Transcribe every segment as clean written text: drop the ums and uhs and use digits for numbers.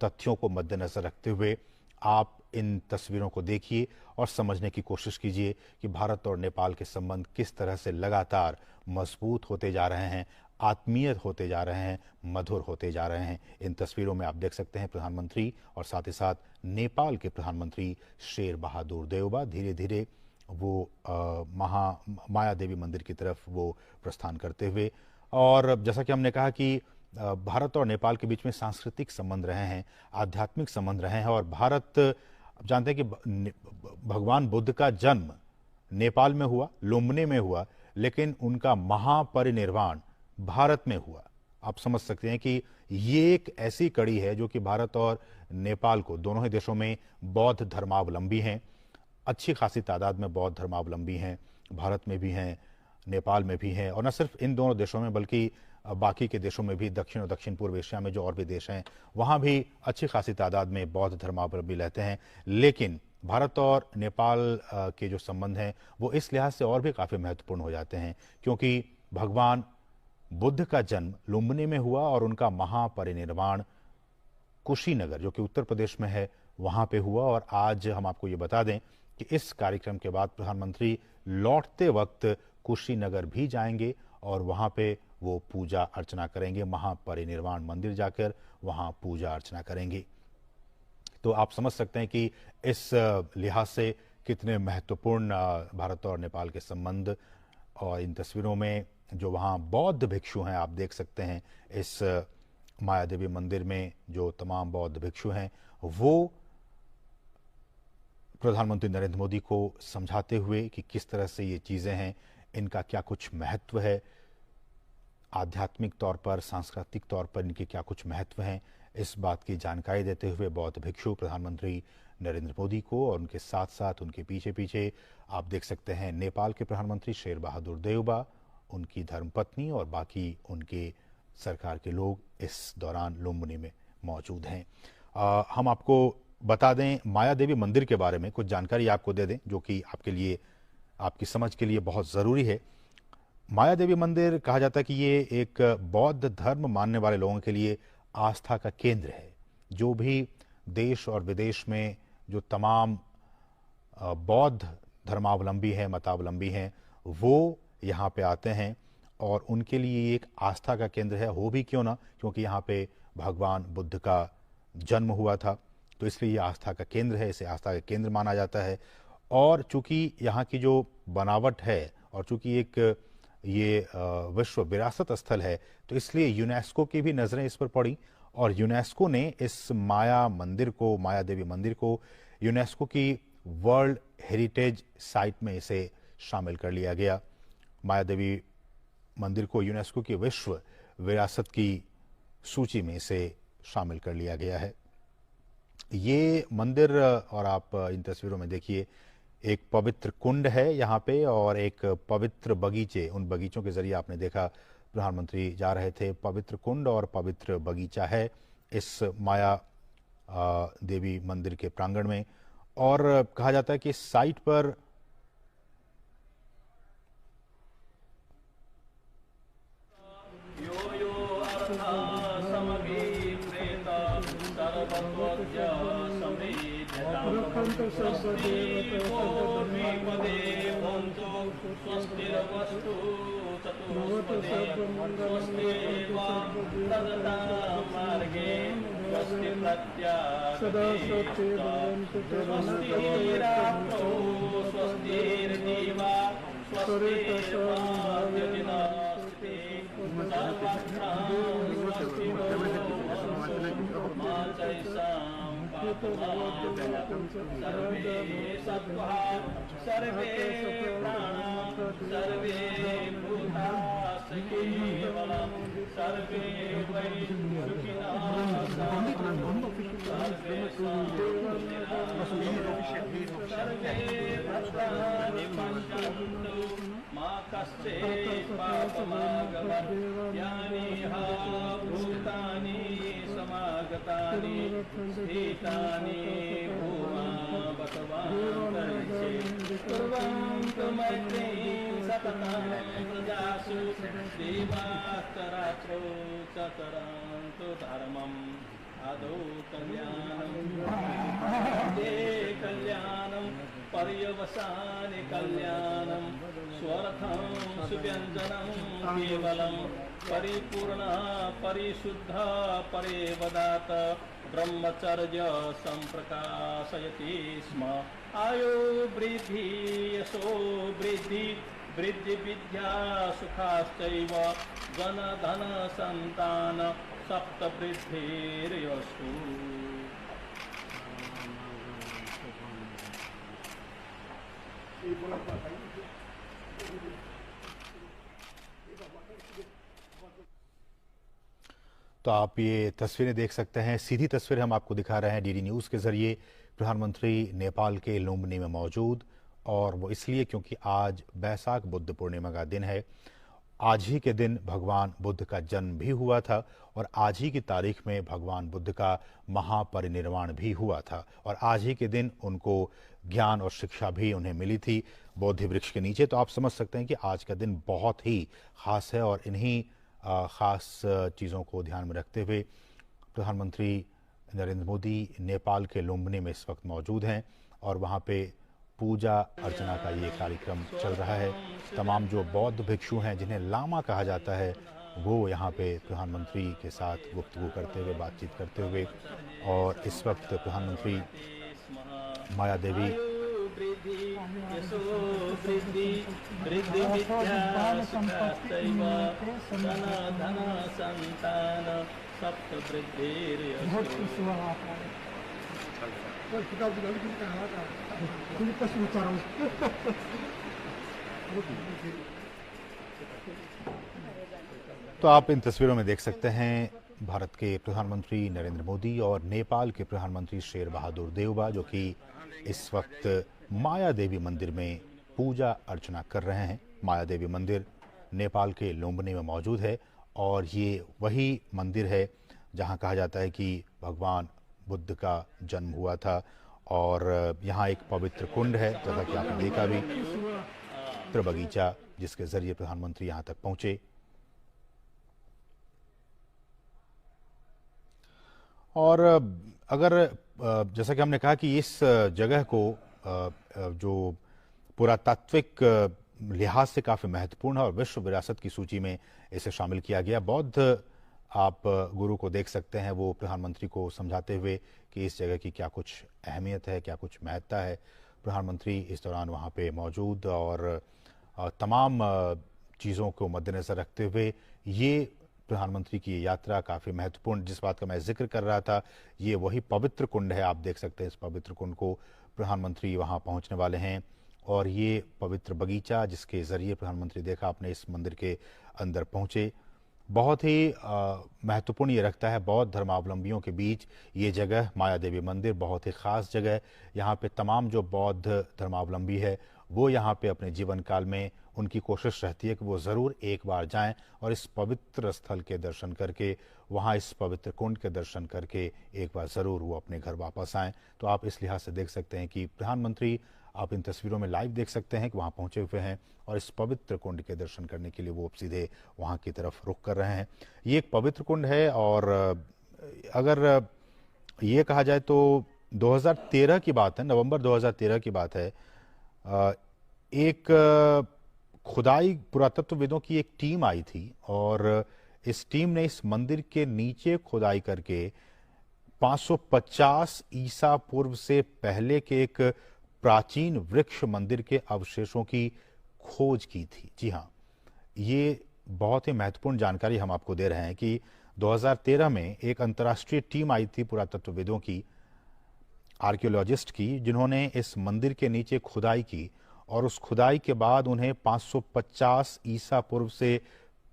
तथ्यों को मद्देनजर रखते हुए आप इन तस्वीरों को देखिए और समझने की कोशिश कीजिए कि भारत और नेपाल के संबंध किस तरह से लगातार मजबूत होते जा रहे हैं, आत्मीय होते जा रहे हैं, मधुर होते जा रहे हैं। इन तस्वीरों में आप देख सकते हैं प्रधानमंत्री और साथ ही साथ नेपाल के प्रधानमंत्री शेर बहादुर देउबा धीरे धीरे वो माया देवी मंदिर की तरफ वो प्रस्थान करते हुए। और जैसा कि हमने कहा कि भारत और नेपाल के बीच में सांस्कृतिक संबंध रहे हैं, आध्यात्मिक संबंध रहे हैं और भारत जानते हैं कि भगवान बुद्ध का जन्म नेपाल में हुआ, लुम्बिनी में हुआ, लेकिन उनका महापरिनिर्वाण भारत में हुआ। आप समझ सकते हैं कि ये एक ऐसी कड़ी है जो कि भारत और नेपाल को, दोनों ही देशों में बौद्ध धर्मावलंबी हैं, अच्छी खासी तादाद में बौद्ध धर्मावलंबी हैं, भारत में भी हैं, नेपाल में भी हैं, और न सिर्फ इन दोनों देशों में बल्कि बाकी के देशों में भी, दक्षिण और दक्षिण पूर्व एशिया में जो और भी देश हैं वहाँ भी अच्छी खासी तादाद में बौद्ध धर्मावलंबी रहते हैं। लेकिन भारत और नेपाल के जो संबंध हैं वो इस लिहाज से और भी काफ़ी महत्वपूर्ण हो जाते हैं क्योंकि भगवान बुद्ध का जन्म लुम्बिनी में हुआ और उनका महापरिनिर्वाण कुशीनगर, जो कि उत्तर प्रदेश में है, वहाँ पे हुआ। और आज हम आपको ये बता दें कि इस कार्यक्रम के बाद प्रधानमंत्री लौटते वक्त कुशीनगर भी जाएंगे और वहाँ पे वो पूजा अर्चना करेंगे, महापरिनिर्वाण मंदिर जाकर वहाँ पूजा अर्चना करेंगे। तो आप समझ सकते हैं कि इस लिहाज से कितने महत्वपूर्ण भारत और नेपाल के संबंध। और इन तस्वीरों में जो वहाँ बौद्ध भिक्षु हैं आप देख सकते हैं, इस माया देवी मंदिर में जो तमाम बौद्ध भिक्षु हैं वो प्रधानमंत्री नरेंद्र मोदी को समझाते हुए कि किस तरह से ये चीज़ें हैं, इनका क्या कुछ महत्व है, आध्यात्मिक तौर पर, सांस्कृतिक तौर पर इनके क्या कुछ महत्व हैं, इस बात की जानकारी देते हुए बौद्ध भिक्षु प्रधानमंत्री नरेंद्र मोदी को और उनके साथ साथ उनके पीछे पीछे आप देख सकते हैं नेपाल के प्रधानमंत्री शेर बहादुर देउबा, उनकी धर्मपत्नी और बाकी उनके सरकार के लोग इस दौरान लुम्बिनी में मौजूद हैं। हम आपको बता दें माया देवी मंदिर के बारे में कुछ जानकारी आपको दे दें जो कि आपके लिए, आपकी समझ के लिए बहुत ज़रूरी है। माया देवी मंदिर कहा जाता है कि ये एक बौद्ध धर्म मानने वाले लोगों के लिए आस्था का केंद्र है। जो भी देश और विदेश में जो तमाम बौद्ध धर्मावलंबी हैं, मतावलंबी हैं, वो यहाँ पे आते हैं और उनके लिए एक आस्था का केंद्र है। हो भी क्यों ना, क्योंकि यहाँ पे भगवान बुद्ध का जन्म हुआ था, तो इसलिए ये आस्था का केंद्र है, इसे आस्था का केंद्र माना जाता है। और चूंकि यहाँ की जो बनावट है और चूंकि एक ये विश्व विरासत स्थल है, तो इसलिए यूनेस्को की भी नज़रें इस पर पड़ी और यूनेस्को ने इस माया मंदिर को, माया देवी मंदिर को यूनेस्को की वर्ल्ड हेरिटेज साइट में इसे शामिल कर लिया गया। माया देवी मंदिर को यूनेस्को की विश्व विरासत की सूची में इसे शामिल कर लिया गया है। ये मंदिर, और आप इन तस्वीरों में देखिए, एक पवित्र कुंड है यहाँ पे और एक पवित्र बगीचे, उन बगीचों के जरिए आपने देखा प्रधानमंत्री जा रहे थे। पवित्र कुंड और पवित्र बगीचा है इस माया देवी मंदिर के प्रांगण में। और कहा जाता है कि इस साइट पर सर्वे भूता केवलम सर्वे वै सुखिनः सर्वे भद्राणि पश्यन्तु मा कश्चित् पापमागमत् यानि भूतानि समागतानि स्थितानि भूमा कुर्वन्तु मैत्रीं सततं प्रजासु देवास्तरात्रो च तरन्तु धर्मम् आदौ कल्याणं कल्याणं पर्यवसाने कल्याणं स्वर्थं सुव्यञ्जनं केवलं परिपूर्ण परिशुद्ध परेवदात ब्रह्मचर्य सम्प्रकाशयति स्म आयो वृद्धि यशो वृद्धि वृद्धि विद्या सुखाश्चैव जन धन संतान सप्त वृद्धिर्यस्तु। तो आप ये तस्वीरें देख सकते हैं, सीधी तस्वीर हम आपको दिखा रहे हैं डीडी न्यूज़ के जरिए। प्रधानमंत्री नेपाल के लुम्बिनी में मौजूद, और वो इसलिए क्योंकि आज बैसाख बुद्ध पूर्णिमा का दिन है। आज ही के दिन भगवान बुद्ध का जन्म भी हुआ था और आज ही की तारीख में भगवान बुद्ध का महापरिनिर्वाण भी हुआ था, और आज ही के दिन उनको ज्ञान और शिक्षा भी उन्हें मिली थी बोधि वृक्ष के नीचे। तो आप समझ सकते हैं कि आज का दिन बहुत ही खास है, और इन्हीं खास चीज़ों को ध्यान में रखते हुए प्रधानमंत्री नरेंद्र मोदी नेपाल के लुम्बिनी में इस वक्त मौजूद हैं, और वहाँ पे पूजा अर्चना का ये कार्यक्रम चल रहा है। तमाम जो बौद्ध भिक्षु हैं, जिन्हें लामा कहा जाता है, वो यहाँ पे प्रधानमंत्री के साथ गुफ्तगू करते हुए, बातचीत करते हुए, और इस वक्त प्रधानमंत्री माया देवी तो आप इन तस्वीरों में देख सकते हैं भारत के प्रधानमंत्री नरेंद्र मोदी और नेपाल के प्रधानमंत्री शेर बहादुर देउबा, जो कि इस वक्त माया देवी मंदिर में पूजा अर्चना कर रहे हैं। माया देवी मंदिर नेपाल के लुम्बिनी में मौजूद है, और ये वही मंदिर है जहां कहा जाता है कि भगवान बुद्ध का जन्म हुआ था। और यहाँ एक पवित्र कुंड है, जैसा कि आपने देखा भी, पवित्र बगीचा, जिसके जरिए प्रधानमंत्री यहाँ तक पहुंचे। और अगर जैसा कि हमने कहा कि इस जगह को जो पुरातात्विक लिहाज से काफ़ी महत्वपूर्ण है और विश्व विरासत की सूची में इसे शामिल किया गया। बौद्ध आप गुरु को देख सकते हैं, वो प्रधानमंत्री को समझाते हुए कि इस जगह की क्या कुछ अहमियत है, क्या कुछ महत्ता है। प्रधानमंत्री इस दौरान वहाँ पे मौजूद, और तमाम चीज़ों को मद्देनज़र रखते हुए ये प्रधानमंत्री की यात्रा काफ़ी महत्वपूर्ण, जिस बात का मैं जिक्र कर रहा था, ये वही पवित्र कुंड है। आप देख सकते हैं इस पवित्र कुंड को, प्रधानमंत्री वहाँ पहुँचने वाले हैं। और ये पवित्र बगीचा, जिसके ज़रिए प्रधानमंत्री देखा आपने इस मंदिर के अंदर पहुँचे, बहुत ही महत्वपूर्ण ये रखता है बौद्ध धर्मावलंबियों के बीच। ये जगह माया देवी मंदिर बहुत ही ख़ास जगह है। यहाँ पे तमाम जो बौद्ध धर्मावलंबी है, वो यहाँ पे अपने जीवन काल में उनकी कोशिश रहती है कि वो ज़रूर एक बार जाएं और इस पवित्र स्थल के दर्शन करके, वहाँ इस पवित्र कुंड के दर्शन करके एक बार ज़रूर वो अपने घर वापस आएँ। तो आप इस लिहाज से देख सकते हैं कि प्रधानमंत्री, आप इन तस्वीरों में लाइव देख सकते हैं कि वहाँ पहुँचे हुए हैं और इस पवित्र कुंड के दर्शन करने के लिए वो सीधे वहाँ की तरफ रुख कर रहे हैं। ये एक पवित्र कुंड है, और अगर ये कहा जाए तो 2013 की बात है, नवंबर 2013 की बात है। एक खुदाई पुरातत्वविदों की एक टीम आई थी, और इस टीम ने इस मंदिर के नीचे खुदाई करके 550 ईसा पूर्व से पहले के एक प्राचीन वृक्ष मंदिर के अवशेषों की खोज की थी। जी हाँ, ये बहुत ही महत्वपूर्ण जानकारी हम आपको दे रहे हैं कि 2013 में एक अंतर्राष्ट्रीय टीम आई थी पुरातत्वविदों की, आर्कियोलॉजिस्ट की, जिन्होंने इस मंदिर के नीचे खुदाई की, और उस खुदाई के बाद उन्हें 550 ईसा पूर्व से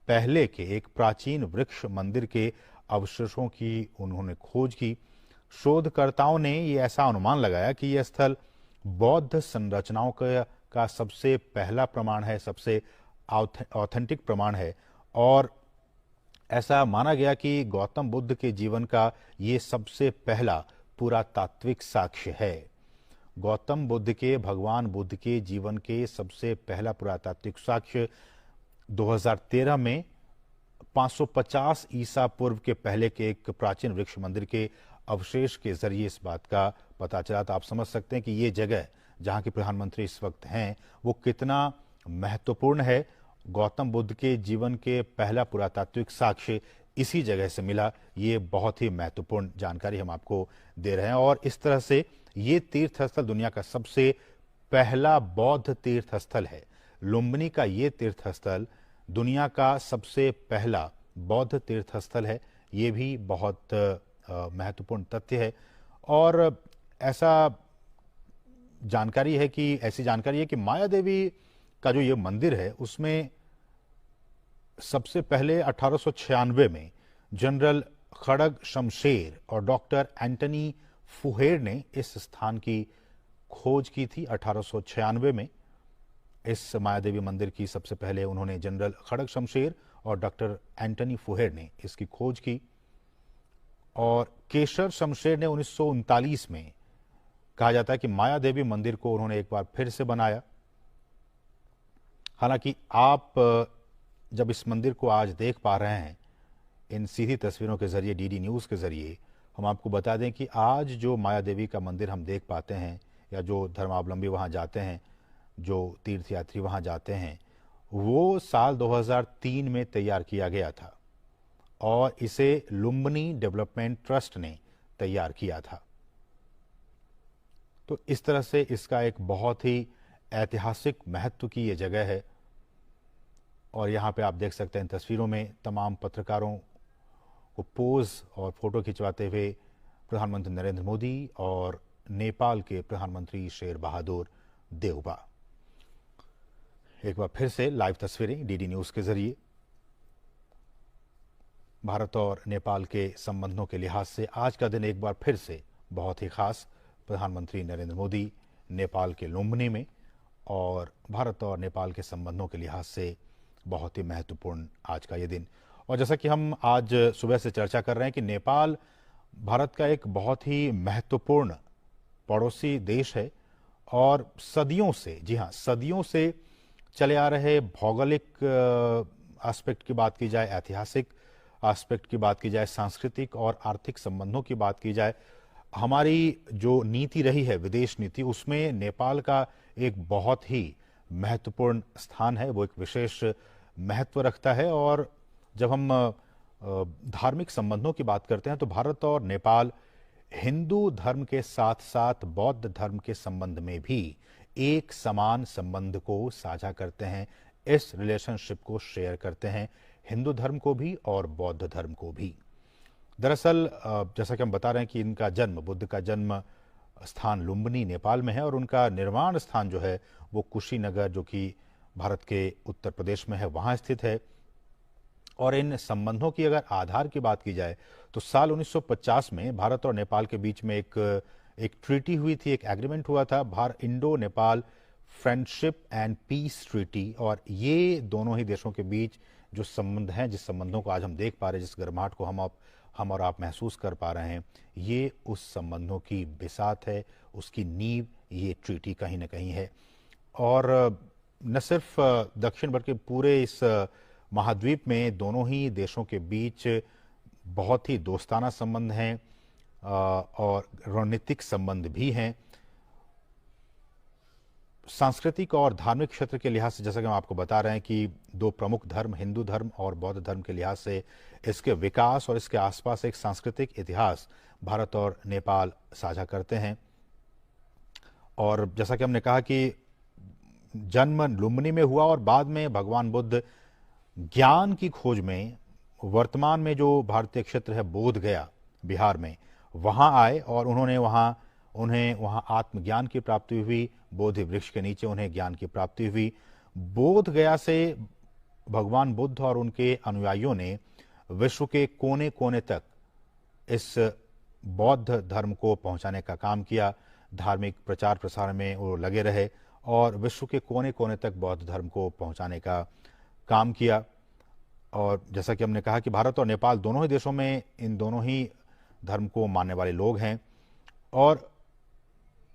पहले के एक प्राचीन वृक्ष मंदिर के अवशेषों की उन्होंने खोज की। शोधकर्ताओं ने ये ऐसा अनुमान लगाया कि यह स्थल बौद्ध संरचनाओं का सबसे पहला प्रमाण है, सबसे ऑथेंटिक प्रमाण है, और ऐसा माना गया कि गौतम बुद्ध के जीवन का ये सबसे पहला पुरातात्विक साक्ष्य है। गौतम बुद्ध के, भगवान बुद्ध के जीवन के सबसे पहला पुरातात्विक साक्ष्य 2013 में 550 ईसा पूर्व के पहले के एक प्राचीन वृक्ष मंदिर के अवशेष के जरिए इस बात का पता चला। तो आप समझ सकते हैं कि ये जगह जहां के प्रधानमंत्री इस वक्त हैं वो कितना महत्वपूर्ण है। गौतम बुद्ध के जीवन के पहला पुरातात्विक साक्ष्य इसी जगह से मिला। ये बहुत ही महत्वपूर्ण जानकारी हम आपको दे रहे हैं। और इस तरह से ये तीर्थ स्थल दुनिया का सबसे पहला बौद्ध तीर्थ स्थल है। लुम्बिनी का ये तीर्थ स्थल दुनिया का सबसे पहला बौद्ध तीर्थ स्थल है। ये भी बहुत महत्वपूर्ण तथ्य है। और ऐसी जानकारी है कि माया देवी का जो ये मंदिर है उसमें सबसे पहले 1896 में जनरल खड़ग शमशेर और डॉक्टर एंटनी फुहेर ने इस स्थान की खोज की थी। 1896 में इस माया देवी मंदिर की सबसे पहले उन्होंने जनरल खड़ग शमशेर और डॉक्टर एंटनी फुहेर ने इसकी खोज की। और केशर शमशेर ने 1939 में कहा जाता है कि माया देवी मंदिर को उन्होंने एक बार फिर से बनाया। हालांकि आप जब इस मंदिर को आज देख पा रहे हैं इन सीधी तस्वीरों के जरिए, डीडी न्यूज के जरिए, हम आपको बता दें कि आज जो माया देवी का मंदिर हम देख पाते हैं या जो धर्मावलंबी वहां जाते हैं, जो तीर्थयात्री वहां जाते हैं, वो साल 2003 में तैयार किया गया था और इसे लुम्बिनी डेवलपमेंट ट्रस्ट ने तैयार किया था। तो इस तरह से इसका एक बहुत ही ऐतिहासिक महत्व की ये जगह है। और यहाँ पे आप देख सकते हैं तस्वीरों में तमाम पत्रकारों को पोज और फोटो खिंचवाते हुए प्रधानमंत्री नरेंद्र मोदी और नेपाल के प्रधानमंत्री शेर बहादुर देउबा। एक बार फिर से लाइव तस्वीरें डीडी न्यूज के जरिए। भारत और नेपाल के संबंधों के लिहाज से आज का दिन एक बार फिर से बहुत ही खास। प्रधानमंत्री नरेंद्र मोदी नेपाल के लुम्बिनी में और भारत और नेपाल के संबंधों के लिहाज से बहुत ही महत्वपूर्ण आज का ये दिन। और जैसा कि हम आज सुबह से चर्चा कर रहे हैं कि नेपाल भारत का एक बहुत ही महत्वपूर्ण पड़ोसी देश है और सदियों से, जी हाँ, सदियों से चले आ रहे भौगोलिक एस्पेक्ट की बात की जाए, ऐतिहासिक एस्पेक्ट की बात की जाए, सांस्कृतिक और आर्थिक संबंधों की बात की जाए, हमारी जो नीति रही है विदेश नीति, उसमें नेपाल का एक बहुत ही महत्वपूर्ण स्थान है, वो एक विशेष महत्व रखता है। और जब हम धार्मिक संबंधों की बात करते हैं तो भारत और नेपाल हिंदू धर्म के साथ साथ बौद्ध धर्म के संबंध में भी एक समान संबंध को साझा करते हैं। इस रिलेशनशिप को शेयर करते हैं, हिंदू धर्म को भी और बौद्ध धर्म को भी। दरअसल जैसा कि हम बता रहे हैं कि इनका जन्म, बुद्ध का जन्म स्थान लुम्बिनी नेपाल में है और उनका निर्वाण स्थान जो है वो कुशीनगर, जो कि भारत के उत्तर प्रदेश में है, वहां स्थित है। और इन संबंधों की अगर आधार की बात की जाए तो साल 1950 में भारत और नेपाल के बीच में एक ट्रीटी हुई थी, एक एग्रीमेंट हुआ था, Indo Nepal friendship and peace treaty. और ये दोनों ही देशों के बीच जो संबंध हैं, जिस संबंधों को आज हम देख पा रहे हैं, जिस गर्माहट को हम और आप महसूस कर पा रहे हैं, ये उस संबंधों की बिसात है, उसकी नींव ये ट्रीटी कहीं ना कहीं है। और न सिर्फ दक्षिण बल्कि पूरे इस महाद्वीप में दोनों ही देशों के बीच बहुत ही दोस्ताना संबंध हैं और रणनीतिक संबंध भी हैं। सांस्कृतिक और धार्मिक क्षेत्र के लिहाज से, जैसा कि हम आपको बता रहे हैं कि दो प्रमुख धर्म, हिंदू धर्म और बौद्ध धर्म के लिहाज से इसके विकास और इसके आसपास एक सांस्कृतिक इतिहास भारत और नेपाल साझा करते हैं। और जैसा कि हमने कहा कि जन्म लुम्बिनी में हुआ और बाद में भगवान बुद्ध ज्ञान की खोज में वर्तमान में जो भारतीय क्षेत्र है बोध गया बिहार में, वहां आए और उन्हें वहां आत्मज्ञान की प्राप्ति हुई। बोधि वृक्ष के नीचे उन्हें ज्ञान की प्राप्ति हुई। बोध गया से भगवान बुद्ध और उनके अनुयायियों ने विश्व के कोने कोने तक इस बौद्ध धर्म को पहुंचाने का काम किया। धार्मिक प्रचार प्रसार में वो लगे रहे और विश्व के कोने कोने तक बौद्ध धर्म को पहुंचाने का काम किया। और जैसा कि हमने कहा कि भारत और नेपाल दोनों ही देशों में इन दोनों ही धर्म को मानने वाले लोग हैं और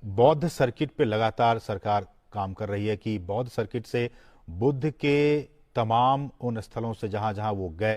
बौद्ध सर्किट पे लगातार सरकार काम कर रही है कि बौद्ध सर्किट से बुद्ध के तमाम उन स्थलों से जहां जहां वो गए